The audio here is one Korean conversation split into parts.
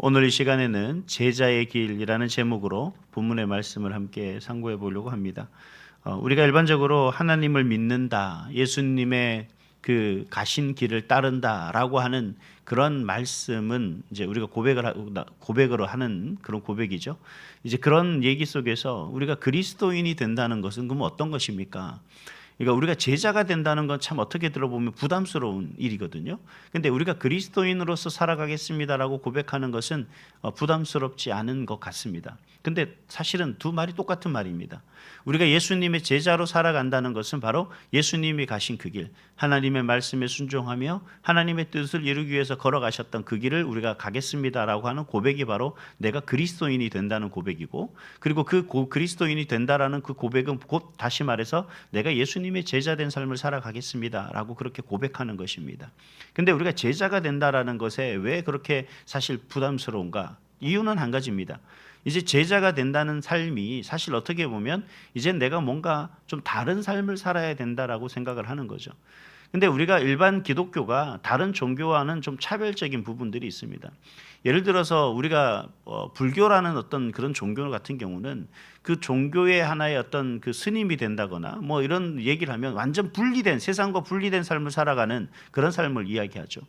오늘 이 시간에는 제자의 길이라는 제목으로 본문의 말씀을 함께 상고해 보려고 합니다. 우리가 일반적으로 하나님을 믿는다, 예수님의 그 가신 길을 따른다라고 하는 그런 말씀은 이제 우리가 고백으로 하는 그런 고백이죠. 이제 그런 얘기 속에서 우리가 그리스도인이 된다는 것은 그럼 어떤 것입니까? 그러니까 우리가 제자가 된다는 건 참 어떻게 들어보면 부담스러운 일이거든요. 근데 우리가 그리스도인으로서 살아가겠습니다라고 고백하는 것은 부담스럽지 않은 것 같습니다. 근데 사실은 두 말이 똑같은 말입니다. 우리가 예수님의 제자로 살아간다는 것은 바로 예수님이 가신 그 길, 하나님의 말씀에 순종하며 하나님의 뜻을 이루기 위해서 걸어가셨던 그 길을 우리가 가겠습니다라고 하는 고백이 바로 내가 그리스도인이 된다는 고백이고, 그리고 그 그리스도인이 된다라는 그 고백은 곧 다시 말해서 내가 예수님의 제자된 삶을 살아가겠습니다라고 그렇게 고백하는 것입니다. 근데 우리가 제자가 된다라는 것에 왜 그렇게 사실 부담스러운가? 이유는 한 가지입니다. 이제 제자가 된다는 삶이 사실 어떻게 보면 이제 내가 뭔가 좀 다른 삶을 살아야 된다라고 생각을 하는 거죠. 근데 우리가 일반 기독교가 다른 종교와는 좀 차별적인 부분들이 있습니다. 예를 들어서 우리가 불교라는 어떤 그런 종교 같은 경우는 그 종교의 하나의 어떤 그 스님이 된다거나 뭐 이런 얘기를 하면 완전 분리된, 세상과 분리된 삶을 살아가는 그런 삶을 이야기하죠.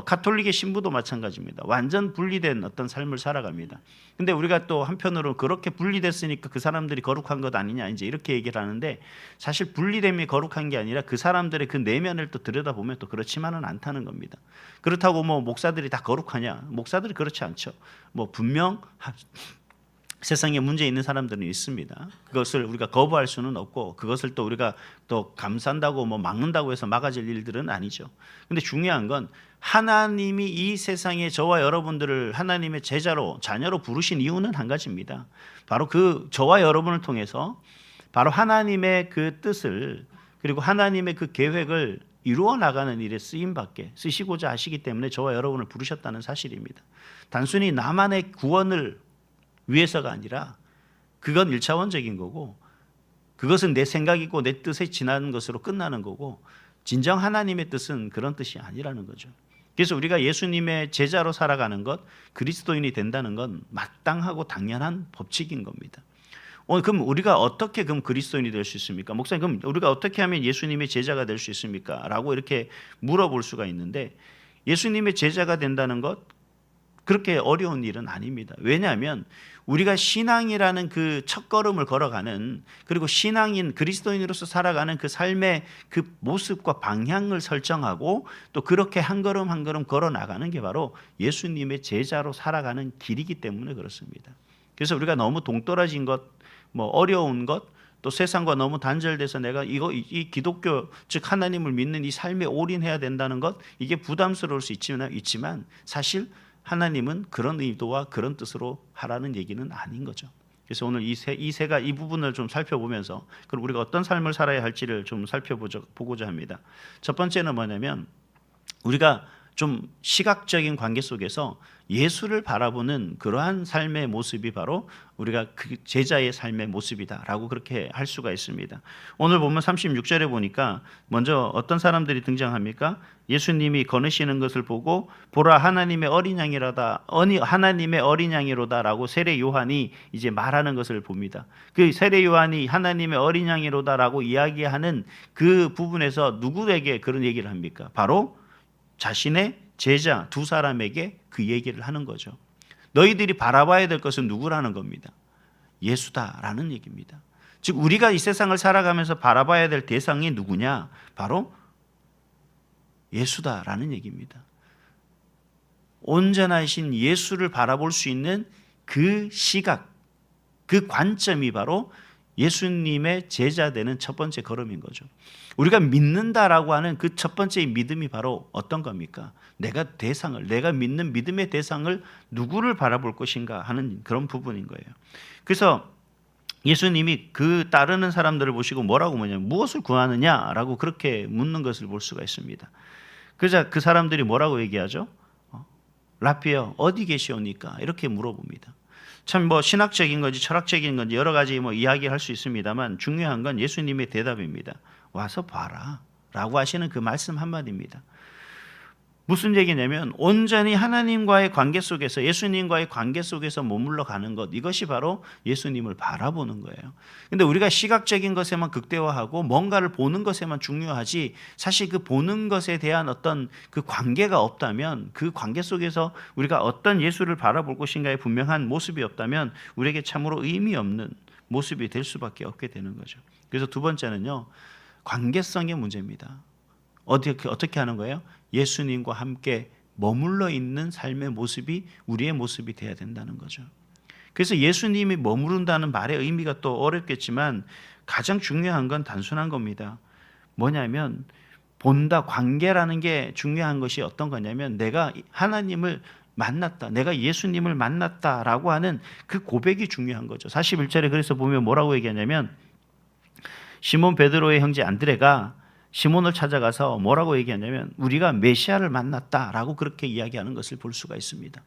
가톨릭의 신부도 마찬가지입니다. 완전 분리된 어떤 삶을 살아갑니다. 근데 우리가 또 한편으로 그렇게 분리됐으니까 그 사람들이 거룩한 것 아니냐 이제 이렇게 얘기를 하는데, 사실 분리됨이 거룩한 게 아니라 그 사람들의 그 내면을 또 들여다보면 또 그렇지만은 않다는 겁니다. 그렇다고 뭐 목사들이 다 거룩하냐? 목사들이 그렇지 않죠. 뭐 분명 세상에 문제 있는 사람들은 있습니다. 그것을 우리가 거부할 수는 없고, 그것을 또 우리가 또 감싼다고 뭐 막는다고 해서 막아질 일들은 아니죠. 근데 중요한 건 하나님이 이 세상에 저와 여러분들을 하나님의 제자로, 자녀로 부르신 이유는 한 가지입니다. 바로 그 저와 여러분을 통해서 바로 하나님의 그 뜻을, 그리고 하나님의 그 계획을 이루어 나가는 일에 쓰시고자 하시기 때문에 저와 여러분을 부르셨다는 사실입니다. 단순히 나만의 구원을 위해서가 아니라 그건 1차원적인 거고, 그것은 내 생각이고 내 뜻에 지나는 것으로 끝나는 거고, 진정 하나님의 뜻은 그런 뜻이 아니라는 거죠. 그래서 우리가 예수님의 제자로 살아가는 것, 그리스도인이 된다는 건 마땅하고 당연한 법칙인 겁니다. 그럼 우리가 어떻게 그럼 그리스도인이 될 수 있습니까? 목사님, 그럼 우리가 어떻게 하면 예수님의 제자가 될 수 있습니까? 라고 이렇게 물어볼 수가 있는데, 예수님의 제자가 된다는 것 그렇게 어려운 일은 아닙니다. 왜냐하면 우리가 신앙이라는 그 첫걸음을 걸어가는, 그리고 신앙인 그리스도인으로서 살아가는 그 삶의 그 모습과 방향을 설정하고 또 그렇게 한 걸음 한 걸음 걸어 나가는 게 바로 예수님의 제자로 살아가는 길이기 때문에 그렇습니다. 그래서 우리가 너무 동떨어진 것, 뭐 어려운 것, 또 세상과 너무 단절돼서 내가 이 기독교, 즉 하나님을 믿는 이 삶에 올인해야 된다는 것, 이게 부담스러울 수 있지만 사실 하나님은 그런 의도와 그런 뜻으로 하라는 얘기는 아닌 거죠. 그래서 오늘 이 부분을 좀 살펴보면서 그럼 우리가 어떤 삶을 살아야 할지를 좀 살펴보고자 합니다. 첫 번째는 뭐냐면, 우리가 좀 시각적인 관계 속에서 예수를 바라보는 그러한 삶의 모습이 바로 우리가 그 제자의 삶의 모습이다라고 그렇게 할 수가 있습니다. 오늘 보면 36절에 보니까 먼저 어떤 사람들이 등장합니까? 예수님이 거느시는 것을 보고 보라 하나님의 어린 양이로다라고 세례 요한이 이제 말하는 것을 봅니다. 그 세례 요한이 하나님의 어린 양이로다라고 이야기하는 그 부분에서 누구에게 그런 얘기를 합니까? 바로 자신의 제자 두 사람에게 그 얘기를 하는 거죠. 너희들이 바라봐야 될 것은 누구라는 겁니다. 예수다라는 얘기입니다. 즉 우리가 이 세상을 살아가면서 바라봐야 될 대상이 누구냐? 바로 예수다라는 얘기입니다. 온전하신 예수를 바라볼 수 있는 그 시각, 그 관점이 바로 예수님의 제자 되는 첫 번째 걸음인 거죠. 우리가 믿는다라고 하는 그 첫 번째 믿음이 바로 어떤 겁니까? 내가 믿는 믿음의 대상을 누구를 바라볼 것인가 하는 그런 부분인 거예요. 그래서 예수님이 그 따르는 사람들을 보시고 뭐라고 묻냐면 무엇을 구하느냐라고 그렇게 묻는 것을 볼 수가 있습니다. 그래서 그 사람들이 뭐라고 얘기하죠? 라피여 어디 계시오니까 이렇게 물어봅니다. 참 뭐 신학적인 건지 철학적인 건지 여러 가지 뭐 이야기할 수 있습니다만 중요한 건 예수님의 대답입니다. 와서 봐라 라고 하시는 그 말씀 한마디입니다. 무슨 얘기냐면 온전히 하나님과의 관계 속에서, 예수님과의 관계 속에서 머물러 가는 것, 이것이 바로 예수님을 바라보는 거예요. 근데 우리가 시각적인 것에만 극대화하고 뭔가를 보는 것에만 중요하지, 사실 그 보는 것에 대한 어떤 그 관계가 없다면, 그 관계 속에서 우리가 어떤 예수를 바라볼 것인가에 분명한 모습이 없다면 우리에게 참으로 의미 없는 모습이 될 수밖에 없게 되는 거죠. 그래서 두 번째는요, 관계성의 문제입니다. 어떻게 하는 거예요? 예수님과 함께 머물러 있는 삶의 모습이 우리의 모습이 돼야 된다는 거죠. 그래서 예수님이 머무른다는 말의 의미가 또 어렵겠지만 가장 중요한 건 단순한 겁니다. 뭐냐면 본다, 관계라는 게 중요한 것이 어떤 거냐면 내가 하나님을 만났다, 내가 예수님을 만났다라고 하는 그 고백이 중요한 거죠. 41절에 그래서 보면 뭐라고 얘기하냐면 시몬 베드로의 형제 안드레가 시몬을 찾아가서 뭐라고 얘기하냐면 우리가 메시아를 만났다라고 그렇게 이야기하는 것을 볼 수가 있습니다.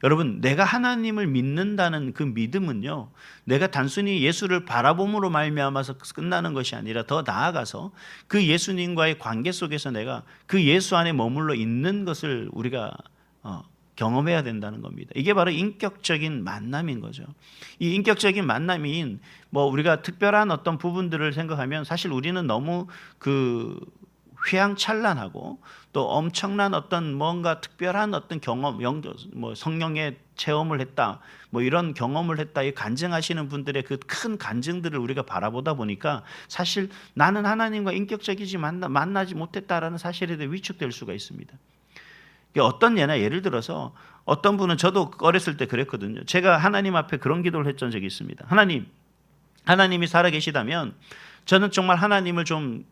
여러분, 내가 하나님을 믿는다는 그 믿음은요, 내가 단순히 예수를 바라봄으로 말미암아서 끝나는 것이 아니라 더 나아가서 그 예수님과의 관계 속에서 내가 그 예수 안에 머물러 있는 것을 우리가 경험해야 된다는 겁니다. 이게 바로 인격적인 만남인 거죠. 이 인격적인 만남인 우리가 특별한 어떤 부분들을 생각하면 사실 우리는 너무 그 휘황찬란하고 또 엄청난 어떤 뭔가 특별한 어떤 경험, 성령의 체험을 했다, 이런 경험을 했다, 이 간증하시는 분들의 그 큰 간증들을 우리가 바라보다 보니까 사실 나는 하나님과 인격적이지 만나지 못했다라는 사실에 대해 위축될 수가 있습니다. 어떤 예를 들어서 어떤 분은, 저도 어렸을 때 그랬거든요. 제가 하나님 앞에 그런 기도를 했던 적이 있습니다. 하나님이 살아계시다면 저는 정말 하나님을 좀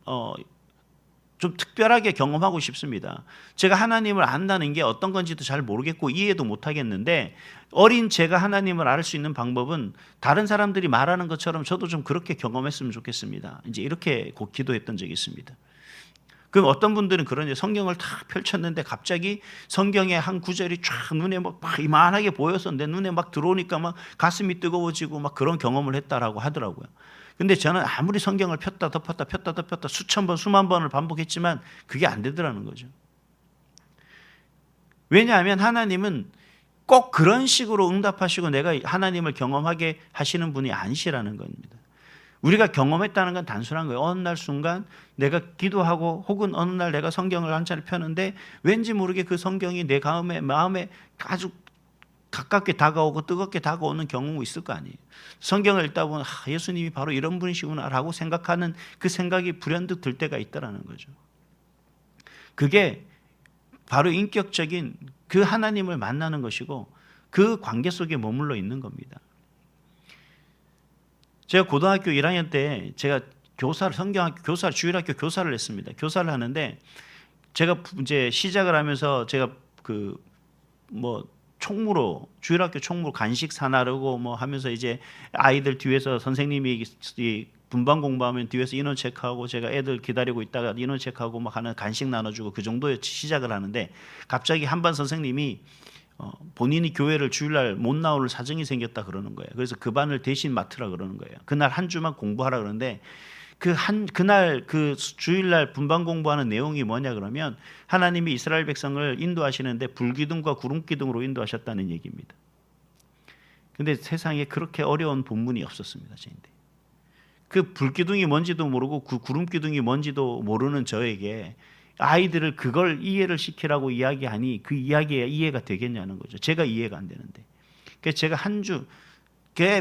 특별하게 경험하고 싶습니다. 제가 하나님을 안다는 게 어떤 건지도 잘 모르겠고 이해도 못하겠는데 어린 제가 하나님을 알 수 있는 방법은 다른 사람들이 말하는 것처럼 저도 좀 그렇게 경험했으면 좋겠습니다. 이제 이렇게 기도했던 적이 있습니다. 그럼 어떤 분들은 그런 성경을 다 펼쳤는데 갑자기 성경의 한 구절이 쫙 눈에 막 이만하게 보여서 내 눈에 막 들어오니까 막 가슴이 뜨거워지고 막 그런 경험을 했다라고 하더라고요. 근데 저는 아무리 성경을 폈다 덮었다 수천 번 수만 번을 반복했지만 그게 안 되더라는 거죠. 왜냐하면 하나님은 꼭 그런 식으로 응답하시고 내가 하나님을 경험하게 하시는 분이 아니시라는 겁니다. 우리가 경험했다는 건 단순한 거예요. 어느 날 순간 내가 기도하고 혹은 어느 날 내가 성경을 한자를 펴는데 왠지 모르게 그 성경이 내 마음에 아주 가깝게 다가오고 뜨겁게 다가오는 경험이 있을 거 아니에요. 성경을 읽다 보면 예수님이 바로 이런 분이시구나 라고 생각하는 그 생각이 불현듯 들 때가 있다는 거죠. 그게 바로 인격적인 그 하나님을 만나는 것이고 그 관계 속에 머물러 있는 겁니다. 제가 고등학교 1학년 때 제가 성경학교 교사를, 주일학교 교사를 했습니다. 교사를 하는데 제가 이제 시작을 하면서 제가 주일학교 총무로 간식 사나르고 하면서 이제 아이들 뒤에서 선생님이 분반 공부하면 뒤에서 인원 체크하고 제가 애들 기다리고 있다가 인원 체크하고 하는 간식 나눠주고 그 정도에 시작을 하는데 갑자기 한 반 선생님이 본인이 교회를 주일날 못 나올 사정이 생겼다 그러는 거예요. 그래서 그 반을 대신 맡으라 그러는 거예요. 그날 한 주만 공부하라 그러는데 그날 주일날 분반 공부하는 내용이 뭐냐 그러면 하나님이 이스라엘 백성을 인도하시는데 불기둥과 구름기둥으로 인도하셨다는 얘기입니다. 근데 세상에 그렇게 어려운 본문이 없었습니다. 저인데 그 불기둥이 뭔지도 모르고 그 구름기둥이 뭔지도 모르는 저에게 아이들을 그걸 이해를 시키라고 이야기하니 그 이야기가 이해가 되겠냐는 거죠. 제가 이해가 안 되는데. 그래서 제가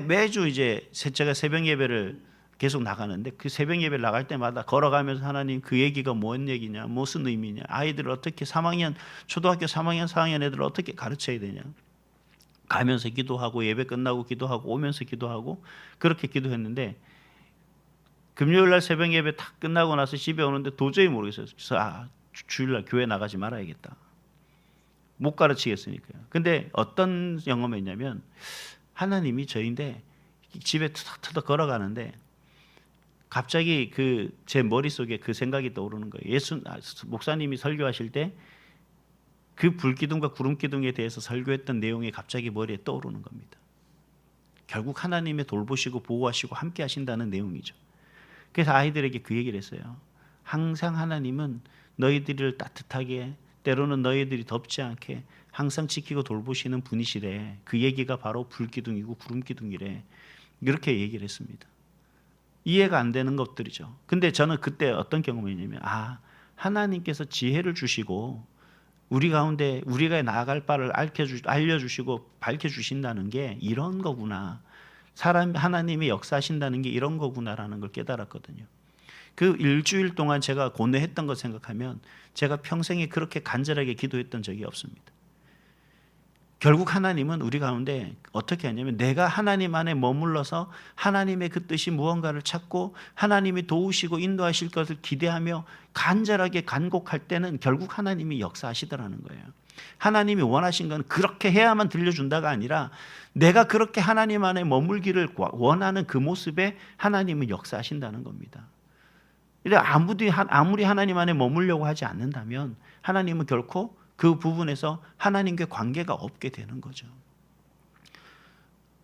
매주 이제 제가 새벽 예배를 계속 나가는데 그 새벽 예배를 나갈 때마다 걸어가면서 하나님 그 얘기가 뭔 얘기냐, 무슨 의미냐, 아이들을 어떻게 초등학교 3학년, 4학년 애들을 어떻게 가르쳐야 되냐. 가면서 기도하고 예배 끝나고 기도하고 오면서 기도하고 그렇게 기도했는데 금요일날 새벽 예배 다 끝나고 나서 집에 오는데 도저히 모르겠어요. 그래서 주일날 교회 나가지 말아야겠다. 못 가르치겠으니까요. 근데 어떤 경험했냐면 하나님이 저인데 집에 터덕터덕 걸어가는데 갑자기 제 머릿속에 그 생각이 떠오르는 거예요. 목사님이 설교하실 때 그 불기둥과 구름기둥에 대해서 설교했던 내용이 갑자기 머리에 떠오르는 겁니다. 결국 하나님의 돌보시고 보호하시고 함께 하신다는 내용이죠. 그래서 아이들에게 그 얘기를 했어요. 항상 하나님은 너희들을 따뜻하게 때로는 너희들이 덥지 않게 항상 지키고 돌보시는 분이시래. 그 얘기가 바로 불기둥이고 구름기둥이래. 이렇게 얘기를 했습니다. 이해가 안 되는 것들이죠. 근데 저는 그때 어떤 경험이냐면 하나님께서 지혜를 주시고 우리 가운데 우리가 나아갈 바를 알려주시고 밝혀주신다는 게 이런 거구나. 하나님이 역사하신다는 게 이런 거구나라는 걸 깨달았거든요. 그 일주일 동안 제가 고뇌했던 것 생각하면 제가 평생에 그렇게 간절하게 기도했던 적이 없습니다. 결국 하나님은 우리 가운데 어떻게 하냐면 내가 하나님 안에 머물러서 하나님의 그 뜻이 무언가를 찾고 하나님이 도우시고 인도하실 것을 기대하며 간절하게 간곡할 때는 결국 하나님이 역사하시더라는 거예요. 하나님이 원하신 건 그렇게 해야만 들려준다가 아니라 내가 그렇게 하나님 안에 머물기를 원하는 그 모습에 하나님은 역사하신다는 겁니다. 아무리 하나님 안에 머물려고 하지 않는다면 하나님은 결코 그 부분에서 하나님과의 관계가 없게 되는 거죠.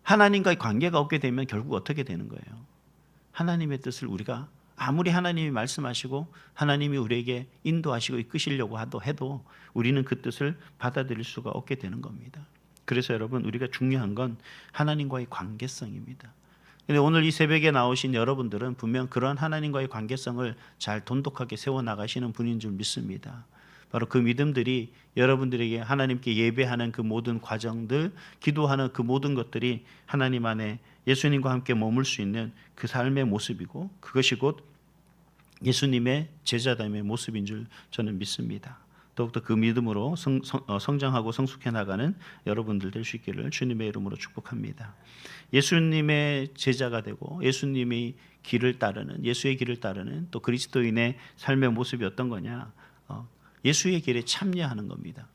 하나님과의 관계가 없게 되면 결국 어떻게 되는 거예요? 하나님의 뜻을 우리가 아무리 하나님이 말씀하시고 하나님이 우리에게 인도하시고 이끄시려고 해도 우리는 그 뜻을 받아들일 수가 없게 되는 겁니다. 그래서 여러분, 우리가 중요한 건 하나님과의 관계성입니다. 근데 오늘 이 새벽에 나오신 여러분들은 분명 그런 하나님과의 관계성을 잘 돈독하게 세워나가시는 분인 줄 믿습니다. 바로 그 믿음들이 여러분들에게 하나님께 예배하는 그 모든 과정들, 기도하는 그 모든 것들이 하나님 안에 예수님과 함께 머물 수 있는 그 삶의 모습이고, 그것이 곧 예수님의 제자됨의 모습인 줄 저는 믿습니다. 더욱더 그 믿음으로 성장하고 성숙해 나가는 여러분들 될 수 있기를 주님의 이름으로 축복합니다. 예수님의 제자가 되고 예수님의 길을 따르는, 예수의 길을 따르는 또 그리스도인의 삶의 모습이 어떤 거냐? 예수의 길에 참여하는 겁니다.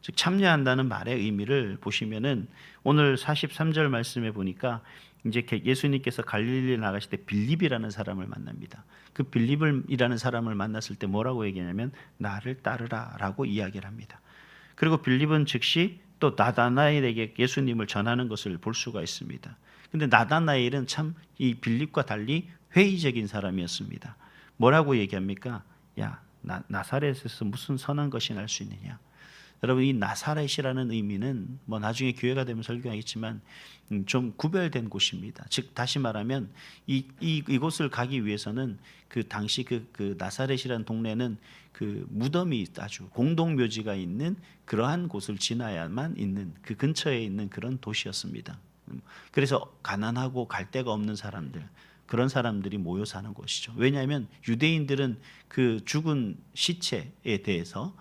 즉 참여한다는 말의 의미를 보시면은 오늘 43절 말씀에 보니까 이제 예수님께서 갈릴리에 나가실 때 빌립이라는 사람을 만납니다. 그 빌립이라는 사람을 만났을 때 뭐라고 얘기하냐면 나를 따르라라고 이야기를 합니다. 그리고 빌립은 즉시 또 나다나엘에게 예수님을 전하는 것을 볼 수가 있습니다. 근데 나다나엘은 참 이 빌립과 달리 회의적인 사람이었습니다. 뭐라고 얘기합니까? 야, 나사렛에서 무슨 선한 것이 날 수 있느냐? 여러분, 이 나사렛이라는 의미는 뭐 나중에 기회가 되면 설교하겠지만 좀 구별된 곳입니다. 즉 다시 말하면 이곳을 가기 위해서는 그 당시 그 나사렛이라는 동네는 그 무덤이 아주 공동묘지가 있는 그러한 곳을 지나야만 있는 그 근처에 있는 그런 도시였습니다. 그래서 가난하고 갈 데가 없는 사람들, 그런 사람들이 모여 사는 곳이죠. 왜냐하면 유대인들은 그 죽은 시체에 대해서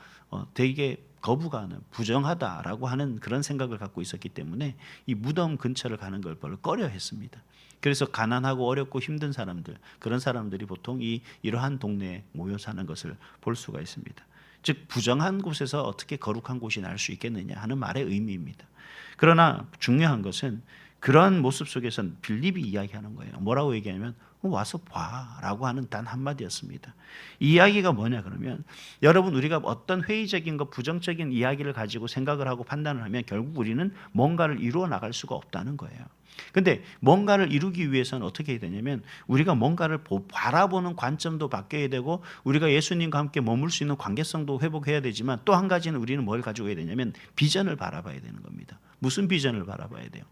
되게 거부가는, 부정하다라고 하는 그런 생각을 갖고 있었기 때문에 이 무덤 근처를 가는 걸 별로 꺼려했습니다. 그래서 가난하고 어렵고 힘든 사람들, 그런 사람들이 보통 이러한 동네에 모여 사는 것을 볼 수가 있습니다. 즉 부정한 곳에서 어떻게 거룩한 곳이 날 수 있겠느냐 하는 말의 의미입니다. 그러나 중요한 것은 그러한 모습 속에서는 빌립이 이야기하는 거예요. 뭐라고 얘기하냐면 와서 봐라고 하는 단 한마디였습니다. 이 이야기가 뭐냐 그러면 여러분, 우리가 어떤 회의적인 것, 부정적인 이야기를 가지고 생각을 하고 판단을 하면 결국 우리는 뭔가를 이루어 나갈 수가 없다는 거예요. 근데 뭔가를 이루기 위해서는 어떻게 해야 되냐면 우리가 뭔가를 바라보는 관점도 바뀌어야 되고 우리가 예수님과 함께 머물 수 있는 관계성도 회복해야 되지만 또 한 가지는 우리는 뭘 가지고 해야 되냐면 비전을 바라봐야 되는 겁니다. 무슨 비전을 바라봐야 돼요?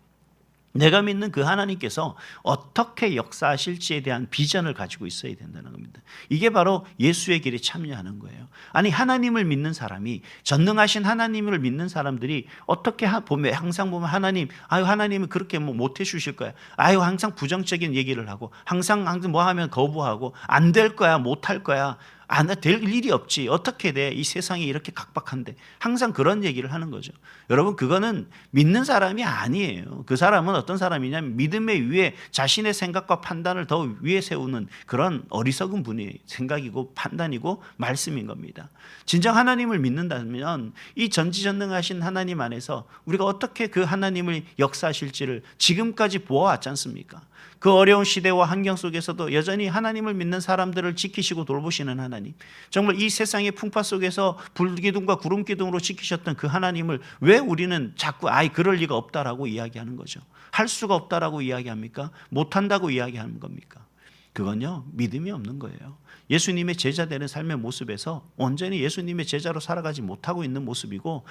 내가 믿는 그 하나님께서 어떻게 역사하실지에 대한 비전을 가지고 있어야 된다는 겁니다. 이게 바로 예수의 길에 참여하는 거예요. 아니, 하나님을 믿는 사람이, 전능하신 하나님을 믿는 사람들이 어떻게 보면 항상 보면 하나님은 그렇게 못 해주실 거야. 항상 부정적인 얘기를 하고 항상 뭐 하면 거부하고 안 될 거야, 못 할 거야. 안 될 일이 없지. 어떻게 돼? 이 세상이 이렇게 각박한데. 항상 그런 얘기를 하는 거죠. 여러분, 그거는 믿는 사람이 아니에요. 그 사람은 어떤 사람이냐면 믿음의 위에 자신의 생각과 판단을 더 위에 세우는 그런 어리석은 분의 생각이고 판단이고 말씀인 겁니다. 진정 하나님을 믿는다면 이 전지전능하신 하나님 안에서 우리가 어떻게 그 하나님을 역사하실지를 지금까지 보아왔지 않습니까? 그 어려운 시대와 환경 속에서도 여전히 하나님을 믿는 사람들을 지키시고 돌보시는 하나님, 정말 이 세상의 풍파 속에서 불기둥과 구름기둥으로 지키셨던 그 하나님을 왜 우리는 자꾸 그럴 리가 없다라고 이야기하는 거죠? 할 수가 없다라고 이야기합니까? 못한다고 이야기하는 겁니까? 그건요, 믿음이 없는 거예요. 예수님의 제자 되는 삶의 모습에서 온전히 예수님의 제자로 살아가지 못하고 있는 모습이고,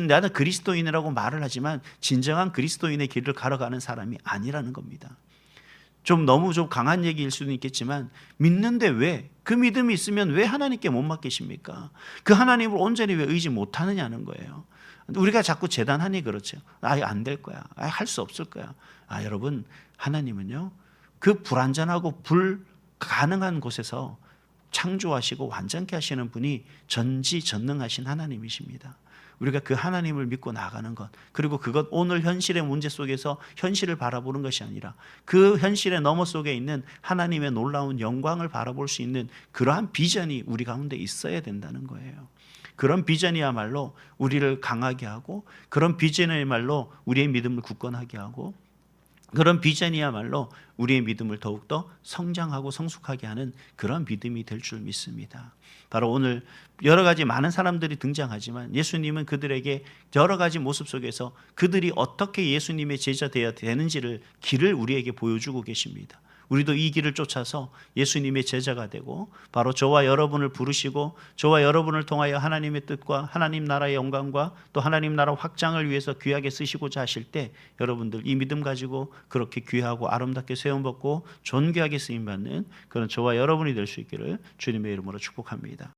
나는 그리스도인이라고 말을 하지만 진정한 그리스도인의 길을 걸어가는 사람이 아니라는 겁니다. 너무 강한 얘기일 수는 있겠지만, 믿는데 왜, 그 믿음이 있으면 왜 하나님께 못 맡기십니까? 그 하나님을 온전히 왜 의지 못하느냐는 거예요. 우리가 자꾸 재단하니 그렇죠. 안 될 거야. 할 수 없을 거야. 여러분, 하나님은요, 그 불완전하고 불가능한 곳에서 창조하시고 완전케 하시는 분이 전지전능하신 하나님이십니다. 우리가 그 하나님을 믿고 나아가는 것, 그리고 그것 오늘 현실의 문제 속에서 현실을 바라보는 것이 아니라 그 현실의 너머 속에 있는 하나님의 놀라운 영광을 바라볼 수 있는 그러한 비전이 우리 가운데 있어야 된다는 거예요. 그런 비전이야말로 우리를 강하게 하고, 그런 비전이야말로 우리의 믿음을 굳건하게 하고, 그런 비전이야말로 우리의 믿음을 더욱더 성장하고 성숙하게 하는 그런 믿음이 될 줄 믿습니다. 바로 오늘 여러 가지 많은 사람들이 등장하지만 예수님은 그들에게 여러 가지 모습 속에서 그들이 어떻게 예수님의 제자 되어야 되는지를 길을 우리에게 보여주고 계십니다. 우리도 이 길을 쫓아서 예수님의 제자가 되고, 바로 저와 여러분을 부르시고 저와 여러분을 통하여 하나님의 뜻과 하나님 나라의 영광과 또 하나님 나라 확장을 위해서 귀하게 쓰시고자 하실 때, 여러분들 이 믿음 가지고 그렇게 귀하고 아름답게 세움받고 존귀하게 쓰임받는 그런 저와 여러분이 될 수 있기를 주님의 이름으로 축복합니다.